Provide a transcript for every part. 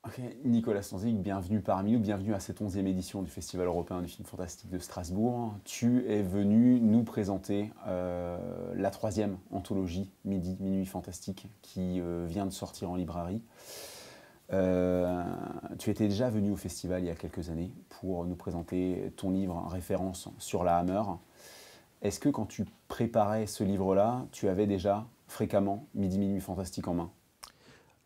Ok, Nicolas Stanzik, bienvenue parmi nous, bienvenue à cette 11e édition du Festival européen du film fantastique de Strasbourg. Tu es venu nous présenter la 3e anthologie Minuit Fantastique qui vient de sortir en librairie. Tu étais déjà venu au festival il y a quelques années pour nous présenter ton livre en référence sur la Hammer. Est-ce que quand tu préparais ce livre-là, tu avais déjà fréquemment Minuit Fantastique en main?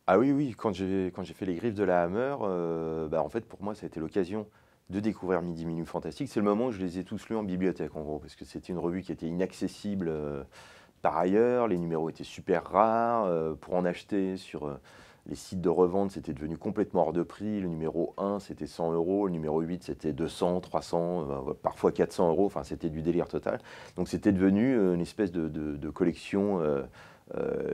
Ah oui, oui, quand j'ai fait les griffes de la Hammer, en fait, pour moi, ça a été l'occasion de découvrir Minuit Fantastique. C'est le moment où je les ai tous lus en bibliothèque, en gros, parce que c'était une revue qui était inaccessible par ailleurs. Les numéros étaient super rares. Pour en acheter sur les sites de revente, c'était devenu complètement hors de prix. Le numéro 1, c'était 100 euros. Le numéro 8, c'était 200, 300, parfois 400 euros. Enfin, c'était du délire total. Donc, c'était devenu une espèce de collection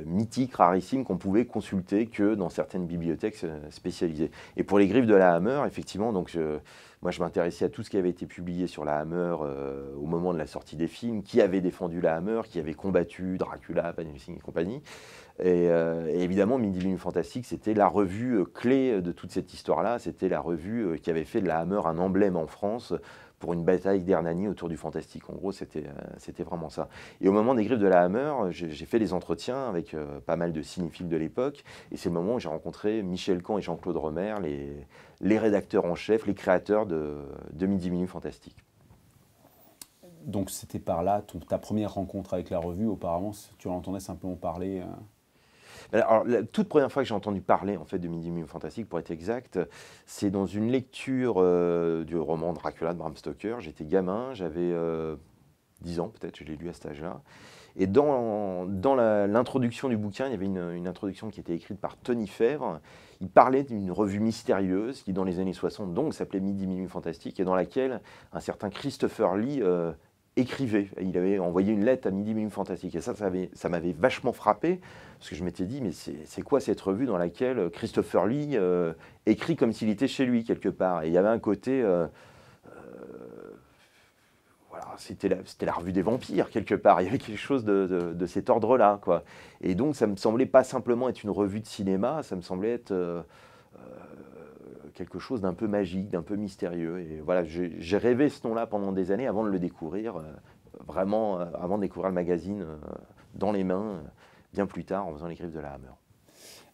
mythique, rarissime, qu'on pouvait consulter que dans certaines bibliothèques spécialisées. Et pour les griffes de la Hammer, effectivement, moi je m'intéressais à tout ce qui avait été publié sur la Hammer au moment de la sortie des films, qui avait défendu la Hammer, qui avait combattu Dracula, Van Helsing et compagnie. Et évidemment, Minuit Fantastique, c'était la revue clé de toute cette histoire-là. C'était la revue qui avait fait de la Hammer un emblème en France pour une bataille d'Hernani autour du fantastique. En gros, c'était vraiment ça. Et au moment des griffes de la Hammer, j'ai fait des entretiens avec pas mal de cinéphiles de l'époque. Et c'est le moment où j'ai rencontré Michel Camp et Jean-Claude Romer, les rédacteurs en chef, les créateurs de Minuit Fantastique. Donc c'était par là ta première rencontre avec la revue. Auparavant, tu en entendais simplement parler. Alors, la toute première fois que j'ai entendu parler en fait, de Minuit Fantastique, pour être exact, c'est dans une lecture du roman Dracula de Bram Stoker. J'étais gamin, j'avais 10 ans peut-être, je l'ai lu à cet âge-là. Et dans l'introduction du bouquin, il y avait une introduction qui était écrite par Tony Fèvre. Il parlait d'une revue mystérieuse qui, dans les années 60, donc s'appelait Minuit Fantastique, et dans laquelle un certain Christopher Lee écrivait. Il avait envoyé une lettre à Minuit Fantastique. Et ça m'avait vachement frappé, parce que je m'étais dit, mais c'est quoi cette revue dans laquelle Christopher Lee écrit comme s'il était chez lui, quelque part. Et il y avait un côté... voilà, c'était la revue des vampires, quelque part. Il y avait quelque chose de cet ordre-là, quoi. Et donc, ça me semblait pas simplement être une revue de cinéma, ça me semblait être quelque chose d'un peu magique, d'un peu mystérieux. Et voilà, j'ai rêvé ce nom-là pendant des années avant de le découvrir, vraiment, avant de découvrir le magazine dans les mains, bien plus tard, en faisant les griffes de la Hammer.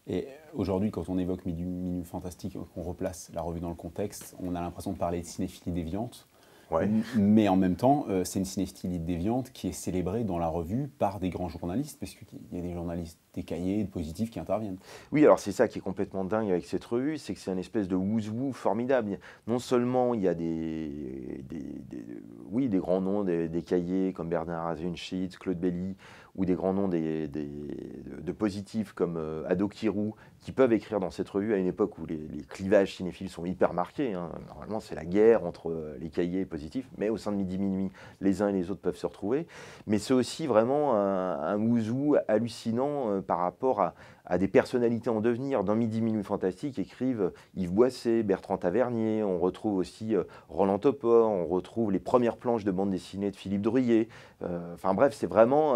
Et aujourd'hui, quand on évoque Minuit Fantastique, qu'on replace la revue dans le contexte, on a l'impression de parler de cinéphilie déviante. Ouais. Mais en même temps, c'est une cinéphilie déviante qui est célébrée dans la revue par des grands journalistes, parce qu'il y a des journalistes décaillés, positifs qui interviennent. Oui, alors c'est ça qui est complètement dingue avec cette revue, c'est que c'est une espèce de who's-who formidable. Non seulement il y a des grands noms des cahiers comme Bernard Asenschitz, Claude Belly, ou des grands noms de positifs comme Ado Kirou, qui peuvent écrire dans cette revue à une époque où les clivages cinéphiles sont hyper marqués. Hein. Normalement, c'est la guerre entre les cahiers et positifs, mais au sein de Minuit, les uns et les autres peuvent se retrouver. Mais c'est aussi vraiment un who's-who hallucinant par rapport à des personnalités en devenir. Dans Minuit Fantastique écrivent Yves Boisset, Bertrand Tavernier, on retrouve aussi Roland Topor, on retrouve les premières planches de bande dessinée de Philippe Drouillet. Enfin bref, c'est vraiment...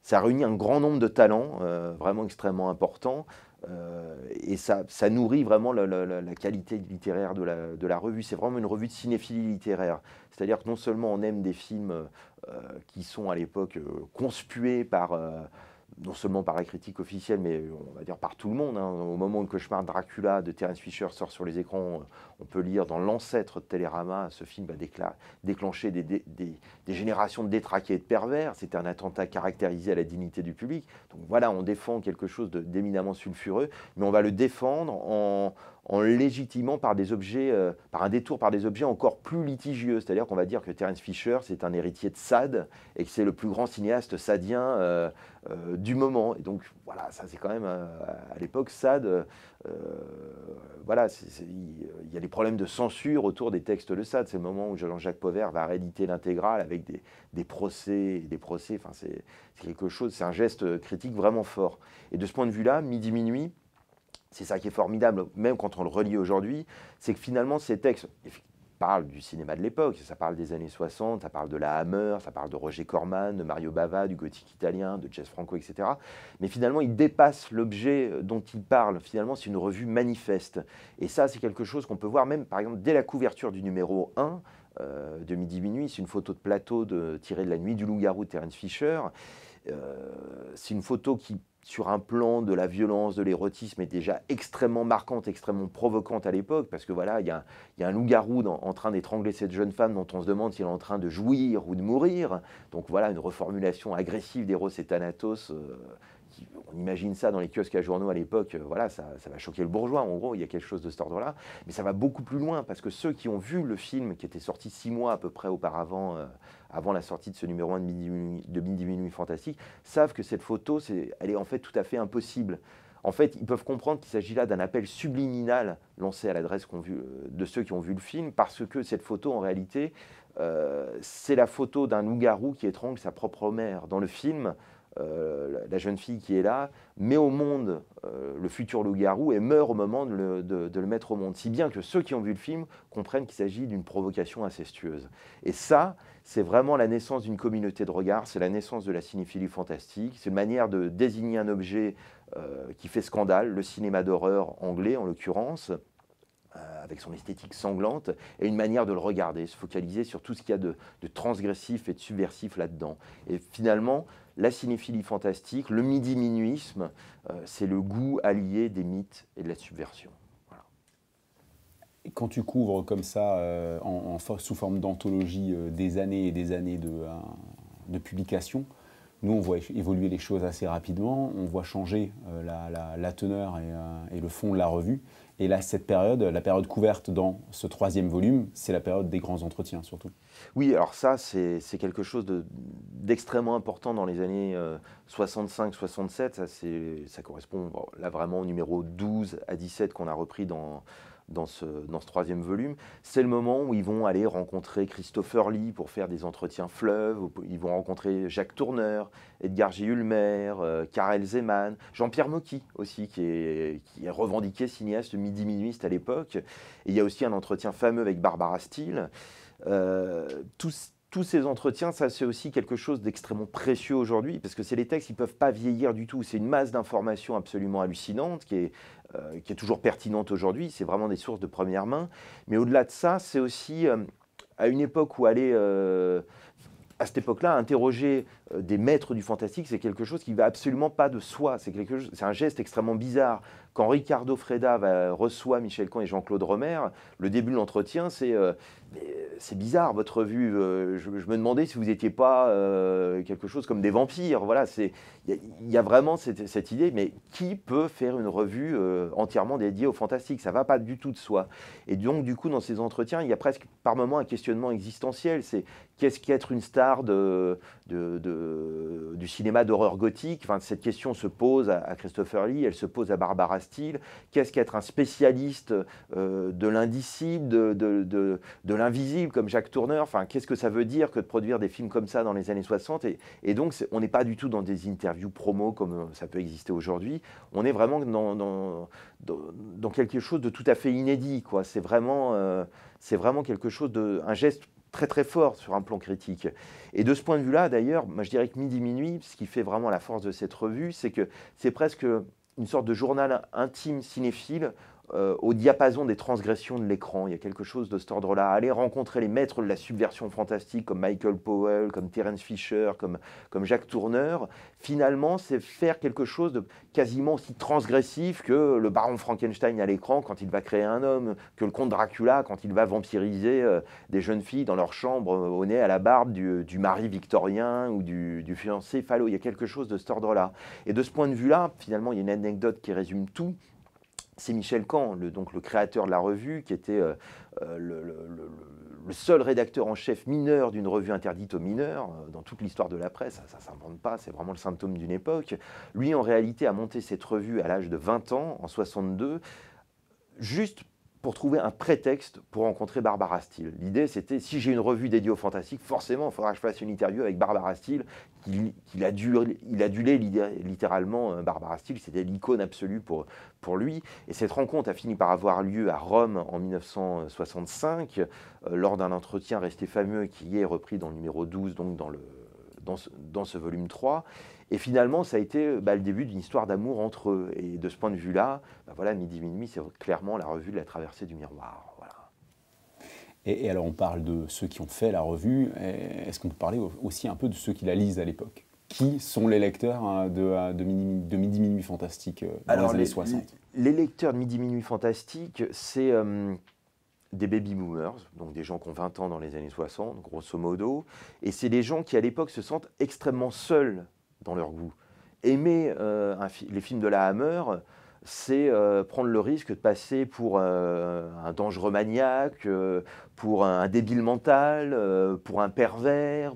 ça réunit un grand nombre de talents, vraiment extrêmement importants. Et ça nourrit vraiment la qualité littéraire de la revue. C'est vraiment une revue de cinéphilie littéraire. C'est-à-dire que non seulement on aime des films qui sont à l'époque conspués par... non seulement par la critique officielle, mais on va dire par tout le monde. Hein. Au moment où le cauchemar de Dracula de Terence Fisher sort sur les écrans, on peut lire dans l'ancêtre de Télérama, ce film va déclencher des générations de détraqués et de pervers. C'était un attentat caractérisé à la dignité du public. Donc voilà, on défend quelque chose d'éminemment sulfureux, mais on va le défendre en légitimant par des objets, par un détour par des objets encore plus litigieux. C'est-à-dire qu'on va dire que Terence Fisher, c'est un héritier de Sade, et que c'est le plus grand cinéaste sadien du moment. Et donc, voilà, ça c'est quand même, à l'époque, Sade, voilà, il y a des problèmes de censure autour des textes de Sade. C'est le moment où Jean-Jacques Pauvert va rééditer l'intégrale avec des procès, enfin, c'est quelque chose, c'est un geste critique vraiment fort. Et de ce point de vue-là, Minuit, c'est ça qui est formidable, même quand on le relit aujourd'hui, c'est que finalement, ces textes, parle du cinéma de l'époque, ça parle des années 60, ça parle de la Hammer, ça parle de Roger Corman, de Mario Bava, du gothique italien, de Jess Franco, etc. Mais finalement, il dépasse l'objet dont il parle. Finalement, c'est une revue manifeste. Et ça, c'est quelque chose qu'on peut voir même, par exemple, dès la couverture du numéro 1 de Midi Minuit. C'est une photo de plateau tirée de La Nuit du loup-garou de Terence Fisher. C'est une photo qui, sur un plan de la violence, de l'érotisme, est déjà extrêmement marquante, extrêmement provocante à l'époque, parce que voilà, il y a un loup-garou en train d'étrangler cette jeune femme dont on se demande si elle est en train de jouir ou de mourir. Donc voilà, une reformulation agressive d'Eros et Thanatos. On imagine ça dans les kiosques à journaux à l'époque, voilà, ça va choquer le bourgeois, en gros, il y a quelque chose de cet ordre-là. Mais ça va beaucoup plus loin, parce que ceux qui ont vu le film, qui était sorti 6 mois à peu près auparavant, avant la sortie de ce numéro 1 de Midi Minuit Fantastique, savent que cette photo, elle est en fait tout à fait impossible. En fait, ils peuvent comprendre qu'il s'agit là d'un appel subliminal lancé à l'adresse de ceux qui ont vu le film, parce que cette photo, en réalité, c'est la photo d'un loup-garou qui étrangle sa propre mère. Dans le film, la jeune fille qui est là met au monde le futur loup-garou et meurt au moment de le mettre au monde. Si bien que ceux qui ont vu le film comprennent qu'il s'agit d'une provocation incestueuse. Et ça, c'est vraiment la naissance d'une communauté de regard, c'est la naissance de la cinéphilie fantastique, c'est une manière de désigner un objet qui fait scandale, le cinéma d'horreur anglais en l'occurrence, avec son esthétique sanglante, et une manière de le regarder, se focaliser sur tout ce qu'il y a de transgressif et de subversif là-dedans. Et finalement, la cinéphilie fantastique, le midi-minuisme, c'est le goût allié des mythes et de la subversion. Voilà. Et quand tu couvres comme ça, sous forme d'anthologie, des années et des années de publication, nous, on voit évoluer les choses assez rapidement, on voit changer la teneur et le fond de la revue. Et là, cette période, la période couverte dans ce 3e volume, c'est la période des grands entretiens surtout. Oui, alors ça, c'est quelque chose d'extrêmement important dans les années 65-67. Ça correspond là vraiment au numéro 12 à 17 qu'on a repris dans ce 3e volume. C'est le moment où ils vont aller rencontrer Christopher Lee pour faire des entretiens fleuves. Ils vont rencontrer Jacques Tourneur, Edgar J. Ulmer, Karel Zeman, Jean-Pierre Mocky aussi, qui est revendiqué cinéaste midi-minuiste à l'époque. Et il y a aussi un entretien fameux avec Barbara Steele. Tous ces entretiens, ça c'est aussi quelque chose d'extrêmement précieux aujourd'hui, parce que c'est les textes qui ne peuvent pas vieillir du tout. C'est une masse d'informations absolument hallucinante qui est toujours pertinente aujourd'hui. C'est vraiment des sources de première main. Mais au-delà de ça, c'est aussi à une époque où aller, à cette époque-là, interroger des maîtres du fantastique, c'est quelque chose qui ne va absolument pas de soi. C'est un geste extrêmement bizarre. Quand Ricardo Freda reçoit Michel Caen et Jean-Claude Romer, le début de l'entretien, c'est bizarre votre revue. Je me demandais si vous n'étiez pas quelque chose comme des vampires. Voilà, il y a vraiment cette idée, mais qui peut faire une revue entièrement dédiée au fantastique? Ça ne va pas du tout de soi. Et donc, du coup, dans ces entretiens, il y a presque par moments un questionnement existentiel. C'est qu'est-ce qu'être une star du cinéma d'horreur gothique? Enfin, cette question se pose à Christopher Lee, elle se pose à Barbara Steele. Qu'est-ce qu'être un spécialiste de l'indicible, de l'invisible comme Jacques Tourneur? Enfin, qu'est-ce que ça veut dire que de produire des films comme ça dans les années 60? Et donc, on n'est pas du tout dans des interviews promo comme ça peut exister aujourd'hui. On est vraiment dans quelque chose de tout à fait inédit, quoi. C'est vraiment quelque chose un geste très très fort sur un plan critique. Et de ce point de vue-là, d'ailleurs, moi je dirais que Midi Minuit, ce qui fait vraiment la force de cette revue, c'est que c'est presque une sorte de journal intime cinéphile au diapason des transgressions de l'écran. Il y a quelque chose de cet ordre-là. Aller rencontrer les maîtres de la subversion fantastique comme Michael Powell, comme Terence Fisher, comme Jacques Tourneur, finalement, c'est faire quelque chose de quasiment aussi transgressif que le baron Frankenstein à l'écran quand il va créer un homme, que le comte Dracula quand il va vampiriser des jeunes filles dans leur chambre au nez à la barbe du mari victorien ou du fiancé phallo. Il y a quelque chose de cet ordre-là. Et de ce point de vue-là, finalement, il y a une anecdote qui résume tout. C'est Michel Caen, donc le créateur de la revue, qui était le seul rédacteur en chef mineur d'une revue interdite aux mineurs dans toute l'histoire de la presse. Ça ne s'invente pas, c'est vraiment le symptôme d'une époque. Lui, en réalité, a monté cette revue à l'âge de 20 ans, en 62, juste pour trouver un prétexte pour rencontrer Barbara Steele. L'idée, c'était, si j'ai une revue dédiée au fantastique, forcément, il faudra que je fasse une interview avec Barbara Steele, il adulait littéralement Barbara Steele, c'était l'icône absolue pour lui. Et cette rencontre a fini par avoir lieu à Rome en 1965, lors d'un entretien resté fameux qui est repris dans le numéro 12, donc dans ce volume 3. Et finalement, ça a été le début d'une histoire d'amour entre eux. Et de ce point de vue-là, voilà, Midi Minuit, c'est clairement la revue de la traversée du miroir. Voilà. Et alors, on parle de ceux qui ont fait la revue. Est-ce qu'on peut parler aussi un peu de ceux qui la lisent à l'époque? Qui sont les lecteurs de Midi Minuit Fantastique dans les années 60? Les lecteurs de Midi Minuit Fantastique, c'est des baby boomers, donc des gens qui ont 20 ans dans les années 60, grosso modo. Et c'est des gens qui, à l'époque, se sentent extrêmement seuls dans leur goût. Aimer les films de la Hammer, c'est prendre le risque de passer pour un dangereux maniaque, pour un débile mental, pour un pervers.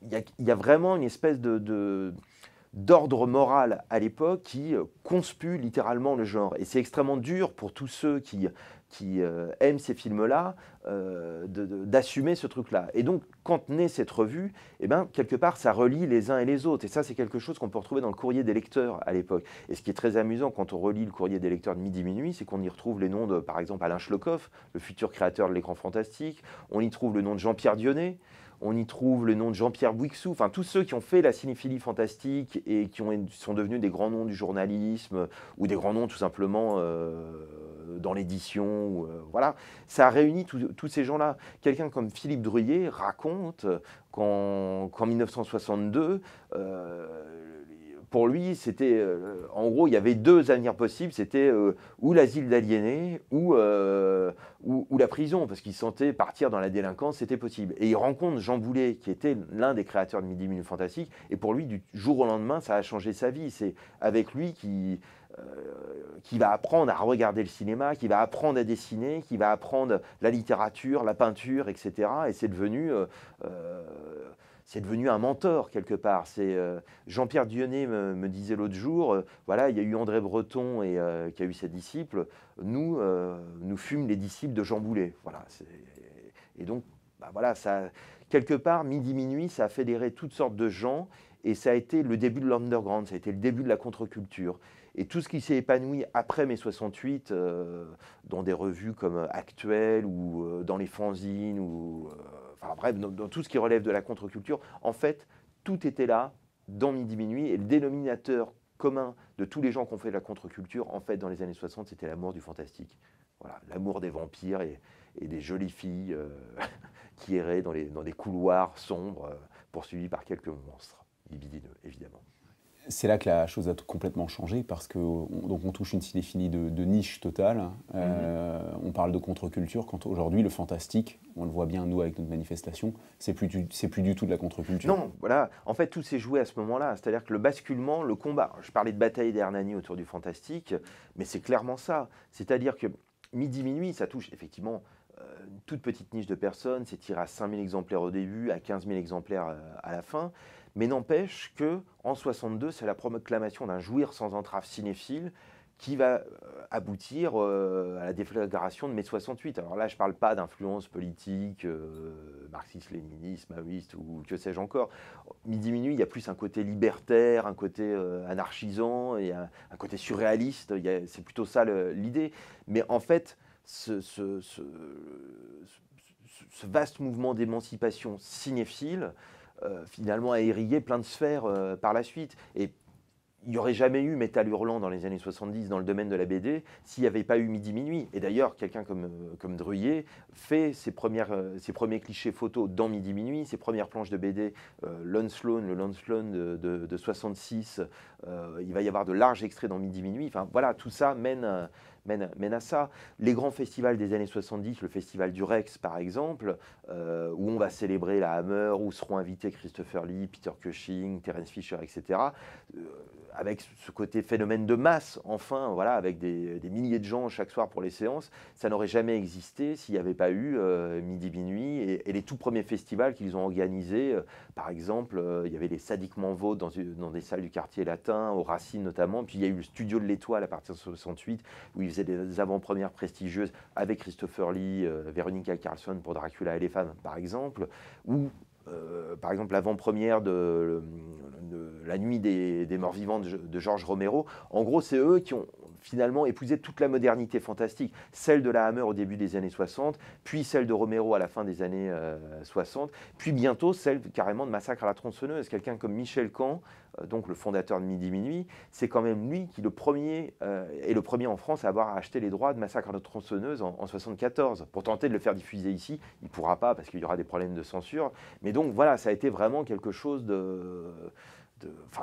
Il y a vraiment une espèce d'ordre moral à l'époque qui conspue littéralement le genre. Et c'est extrêmement dur pour tous ceux qui aiment ces films-là, d'assumer ce truc-là. Et donc, quand naît cette revue, quelque part, ça relie les uns et les autres. Et ça, c'est quelque chose qu'on peut retrouver dans le courrier des lecteurs à l'époque. Et ce qui est très amusant quand on relit le courrier des lecteurs de Midi Minuit, c'est qu'on y retrouve les noms de, par exemple, Alain Schlockhoff, le futur créateur de l'écran fantastique. On y trouve le nom de Jean-Pierre Dionnet. On y trouve le nom de Jean-Pierre Bouixou, enfin tous ceux qui ont fait la cinéphilie fantastique et qui sont devenus des grands noms du journalisme ou des grands noms tout simplement dans l'édition. Voilà, ça a réuni tous ces gens-là. Quelqu'un comme Philippe Druillet raconte qu'en 1962, pour lui, c'était, en gros, il y avait deux avenirs possibles, c'était ou l'asile d'aliénés ou la prison, parce qu'il sentait partir dans la délinquance, c'était possible. Et il rencontre Jean Boulet, qui était l'un des créateurs de Midi Minuit Fantastique, et pour lui, du jour au lendemain, ça a changé sa vie. C'est avec lui qui va apprendre à regarder le cinéma, qui va apprendre à dessiner, qui va apprendre la littérature, la peinture, etc. Et c'est devenu un mentor quelque part. Jean-Pierre Dionnet me disait l'autre jour, voilà, il y a eu André Breton qui a eu ses disciples. Nous fûmes les disciples de Jean Boulet. Voilà. Et donc, voilà, ça, quelque part, Midi Minuit, ça a fédéré toutes sortes de gens et ça a été le début de l'underground, ça a été le début de la contre-culture. Et tout ce qui s'est épanoui après mai 68, dans des revues comme Actuel ou dans les fanzines, ou enfin bref, dans tout ce qui relève de la contre-culture, en fait, tout était là dans Midi Minuit. Et le dénominateur commun de tous les gens qui ont fait de la contre-culture, en fait, dans les années 60, c'était l'amour du fantastique. Voilà, l'amour des vampires et des jolies filles qui erraient dans des couloirs sombres, poursuivis par quelques monstres libidineux, évidemment. C'est là que la chose a complètement changé parce qu'on touche une cinéphilie de niche totale. On parle de contre-culture quand aujourd'hui le fantastique, on le voit bien nous avec notre manifestation, c'est plus du tout de la contre-culture. Non, voilà. En fait, tout s'est joué à ce moment-là. C'est-à-dire que le basculement, le combat. Je parlais de bataille d'Hernani autour du fantastique, mais c'est clairement ça. C'est-à-dire que Midi Minuit, ça touche effectivement une toute petite niche de personnes. C'est tiré à 5000 exemplaires au début, à 15 000 exemplaires à la fin. Mais n'empêche qu'en 62, c'est la proclamation d'un jouir sans entrave cinéphile qui va aboutir à la déflagration de mai 68. Alors là, je ne parle pas d'influence politique, marxiste, léniniste, maoïste ou que sais-je encore. Midi Minuit, il y a plus un côté libertaire, un côté anarchisant et un côté surréaliste. C'est plutôt ça l'idée. Mais en fait, ce vaste mouvement d'émancipation cinéphile, finalement a irrigué plein de sphères par la suite. Et il n'y aurait jamais eu Métal Hurlant dans les années 70 dans le domaine de la BD s'il n'y avait pas eu Midi Minuit. Et d'ailleurs, quelqu'un comme Druillet fait ses premiers clichés photos dans Midi Minuit, ses premières planches de BD, le Lon Sloan de 66, il va y avoir de larges extraits dans Midi Minuit. Enfin voilà, tout ça mène à ça. Les grands festivals des années 70, le festival du Rex par exemple, où on va célébrer la Hammer, où seront invités Christopher Lee, Peter Cushing, Terence Fisher, etc., avec ce côté phénomène de masse, enfin, voilà, avec des milliers de gens chaque soir pour les séances, ça n'aurait jamais existé s'il n'y avait pas eu Midi Minuit et les tout premiers festivals qu'ils ont organisés. Par exemple, il y avait les Sadiquement Vaudes dans des salles du quartier latin, au Racine notamment, puis il y a eu le Studio de l'Étoile à partir de 68, où ils faisaient des avant-premières prestigieuses avec Christopher Lee, Veronica Carlson pour Dracula et les femmes, par exemple, ou par exemple l'avant-première de La Nuit des Morts Vivants de George Romero. En gros, c'est eux qui ont finalement épousé toute la modernité fantastique, celle de la Hammer au début des années 60, puis celle de Romero à la fin des années 60, puis bientôt celle carrément de Massacre à la tronçonneuse. Quelqu'un comme Michel Caen, donc le fondateur de Midi Minuit, c'est quand même lui qui est le premier en France à avoir acheté les droits de Massacre à la tronçonneuse en 74. Pour tenter de le faire diffuser ici, il ne pourra pas parce qu'il y aura des problèmes de censure. Mais donc voilà, ça a été vraiment quelque chose de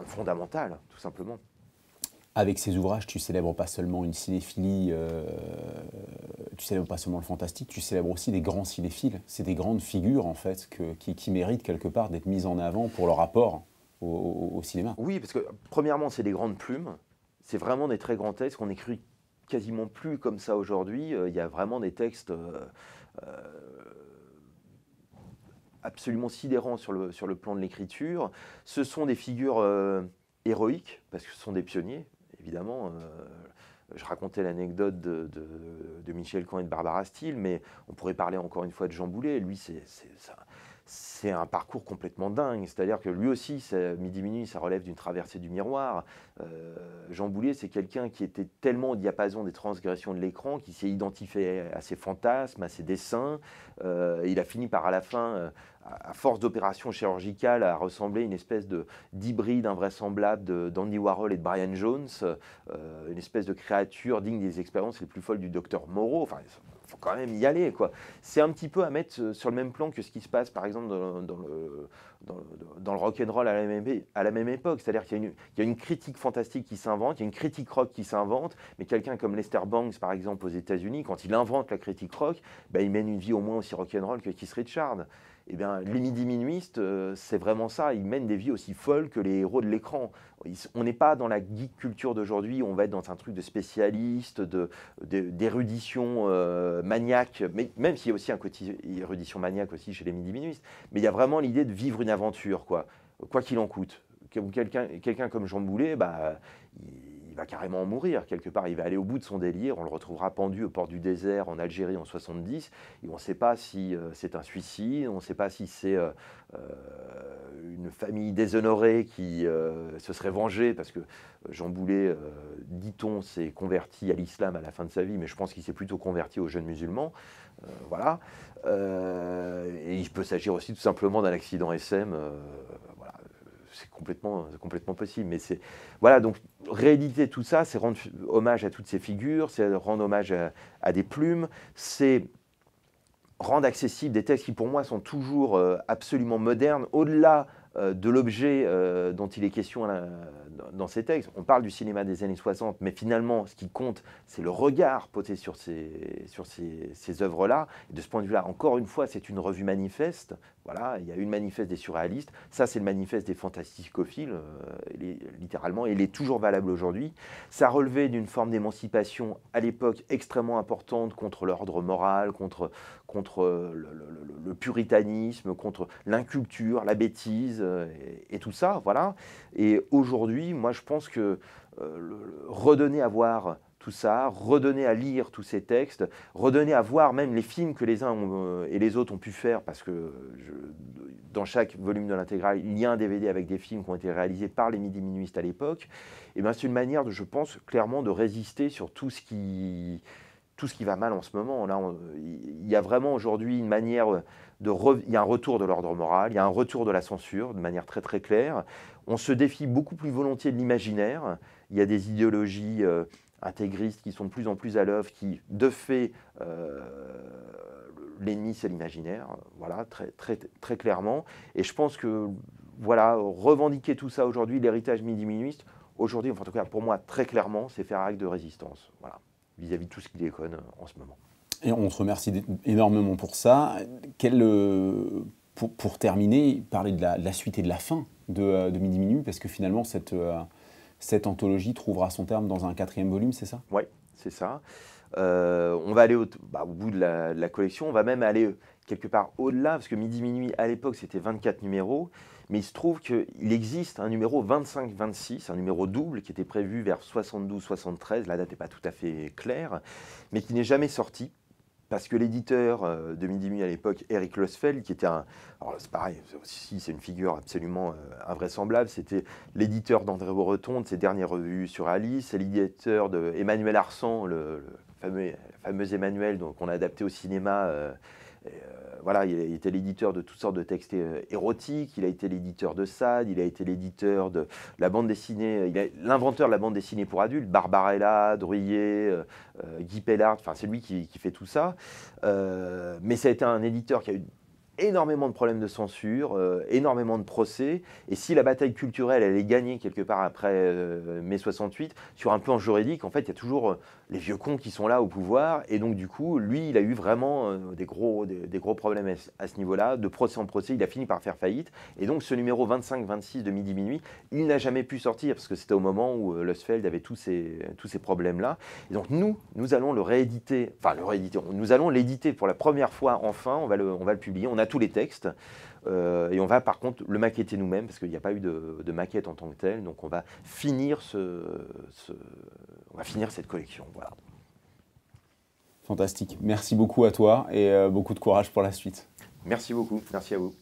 fondamental, tout simplement. Avec ces ouvrages, tu célèbres pas seulement une cinéphilie, tu célèbres pas seulement le fantastique, tu célèbres aussi des grands cinéphiles. C'est des grandes figures, en fait, qui méritent quelque part d'être mises en avant pour leur rapport au cinéma. Oui, parce que premièrement, c'est des grandes plumes. C'est vraiment des très grands textes qu'on écrit quasiment plus comme ça aujourd'hui. Il y a vraiment des textes absolument sidérants sur le plan de l'écriture. Ce sont des figures héroïques, parce que ce sont des pionniers. Évidemment, je racontais l'anecdote de Michel Caen et de Barbara Steele, mais on pourrait parler encore une fois de Jean Boulet. Lui, c'est un parcours complètement dingue. C'est-à-dire que lui aussi, Midi Minuit, ça relève d'une traversée du miroir. Jean Boulet, c'est quelqu'un qui était tellement au diapason des transgressions de l'écran, qui s'est identifié à ses fantasmes, à ses dessins. Il a fini par, à la fin, à force d'opérations chirurgicales, à ressembler à une espèce d'hybride invraisemblable d'Andy Warhol et de Brian Jones, une espèce de créature digne des expériences les plus folles du docteur Moreau. Enfin, il faut quand même y aller, quoi. C'est un petit peu à mettre sur le même plan que ce qui se passe, par exemple, dans le rock'n'roll à la même époque. C'est-à-dire qu'il y a une critique fantastique qui s'invente, il y a une critique rock qui s'invente, mais quelqu'un comme Lester Bangs, par exemple, aux États-Unis, quand il invente la critique rock, ben, il mène une vie au moins aussi rock'n'roll que Keith Richards. Eh bien, les Midi Minuistes, c'est vraiment ça. Ils mènent des vies aussi folles que les héros de l'écran. On n'est pas dans la geek culture d'aujourd'hui, on va être dans un truc de spécialiste, d'érudition maniaque, mais même s'il y a aussi un côté érudition maniaque aussi chez les Midi Minuistes. Mais il y a vraiment l'idée de vivre une aventure, quoi qu'il en coûte. Quelqu'un comme Jean Boulet, bah, il va carrément en mourir quelque part, il va aller au bout de son délire, on le retrouvera pendu au port du désert en Algérie en 70, et on ne sait pas si c'est un suicide, on ne sait pas si c'est une famille déshonorée qui se serait vengée, parce que Jean Boulet, dit-on, s'est converti à l'islam à la fin de sa vie, mais je pense qu'il s'est plutôt converti aux jeunes musulmans, voilà. Et il peut s'agir aussi tout simplement d'un accident SM, voilà. C'est complètement possible, mais c'est voilà, donc rééditer tout ça, c'est rendre hommage à toutes ces figures, c'est rendre hommage à des plumes, c'est rendre accessibles des textes qui pour moi sont toujours absolument modernes, au-delà de l'objet dont il est question dans ces textes. On parle du cinéma des années 60, mais finalement, ce qui compte, c'est le regard posé sur ces œuvres-là. Et de ce point de vue-là, encore une fois, c'est une revue manifeste. Voilà, il y a une manifeste des surréalistes. Ça, c'est le manifeste des fantasticophiles, littéralement, et il est toujours valable aujourd'hui. Ça relevait d'une forme d'émancipation à l'époque extrêmement importante contre l'ordre moral, contre le puritanisme, contre l'inculture, la bêtise et tout ça, voilà. Et aujourd'hui, moi, je pense que redonner à voir tout ça, redonner à lire tous ces textes, redonner à voir même les films que les uns et les autres ont pu faire, parce que dans chaque volume de l'intégrale, il y a un DVD avec des films qui ont été réalisés par les Midi Minuistes à l'époque, et bien c'est une manière, je pense, clairement de résister sur tout ce qui va mal en ce moment. Là, il y a vraiment aujourd'hui une manière il y a un retour de l'ordre moral, il y a un retour de la censure, de manière très très claire. On se défie beaucoup plus volontiers de l'imaginaire. Il y a des idéologies intégristes qui sont de plus en plus à l'œuvre, qui, de fait, l'ennemi, c'est l'imaginaire, voilà, très, très, très clairement. Et je pense que, voilà, revendiquer tout ça aujourd'hui, l'héritage midi-minuiste, aujourd'hui, enfin, en tout cas pour moi, très clairement, c'est faire acte de résistance, voilà, vis-à-vis de tout ce qui déconne en ce moment. Et on te remercie énormément pour ça. Pour terminer, parler de la suite et de la fin de Midi Minuit, parce que finalement, cette anthologie trouvera son terme dans un 4e volume, c'est ça? Oui, c'est ça. On va aller au bout de la collection, on va même aller quelque part au-delà, parce que Midi Minuit, à l'époque, c'était 24 numéros, Mais il se trouve qu'il existe un numéro 25-26, un numéro double qui était prévu vers 72-73, la date n'est pas tout à fait claire, mais qui n'est jamais sorti. Parce que l'éditeur de Midi Minuit à l'époque, Eric Losfeld, qui était un... Alors c'est pareil, c'est une figure absolument invraisemblable, c'était l'éditeur d'André Breton, de ses dernières revues sur Alice, c'est l'éditeur d'Emmanuel Arsan, le fameux Emmanuel qu'on a adapté au cinéma. Voilà, il était l'éditeur de toutes sortes de textes érotiques, il a été l'éditeur de Sade, il a été l'éditeur de la bande dessinée, l'inventeur de la bande dessinée pour adultes, Barbarella, Druillet, Guy Pellard, enfin c'est lui qui fait tout ça. Mais ça a été un éditeur qui a eu énormément de problèmes de censure, énormément de procès, et si la bataille culturelle elle est gagnée quelque part après mai 68, sur un plan juridique, en fait, il y a toujours les vieux cons qui sont là au pouvoir, et donc du coup, lui, il a eu vraiment des gros problèmes à ce niveau-là, de procès en procès, il a fini par faire faillite, et donc ce numéro 25-26 de Midi Minuit, il n'a jamais pu sortir, parce que c'était au moment où Losfeld avait tous ces problèmes-là, et donc nous allons le rééditer, nous allons l'éditer pour la première fois, enfin, on va le publier, on a tous les textes, et on va par contre le maqueter nous-mêmes, parce qu'il n'y a pas eu de maquette en tant que telle, donc on va finir, on va finir cette collection. Voilà. Fantastique. Merci beaucoup à toi et beaucoup de courage pour la suite. Merci beaucoup, merci à vous.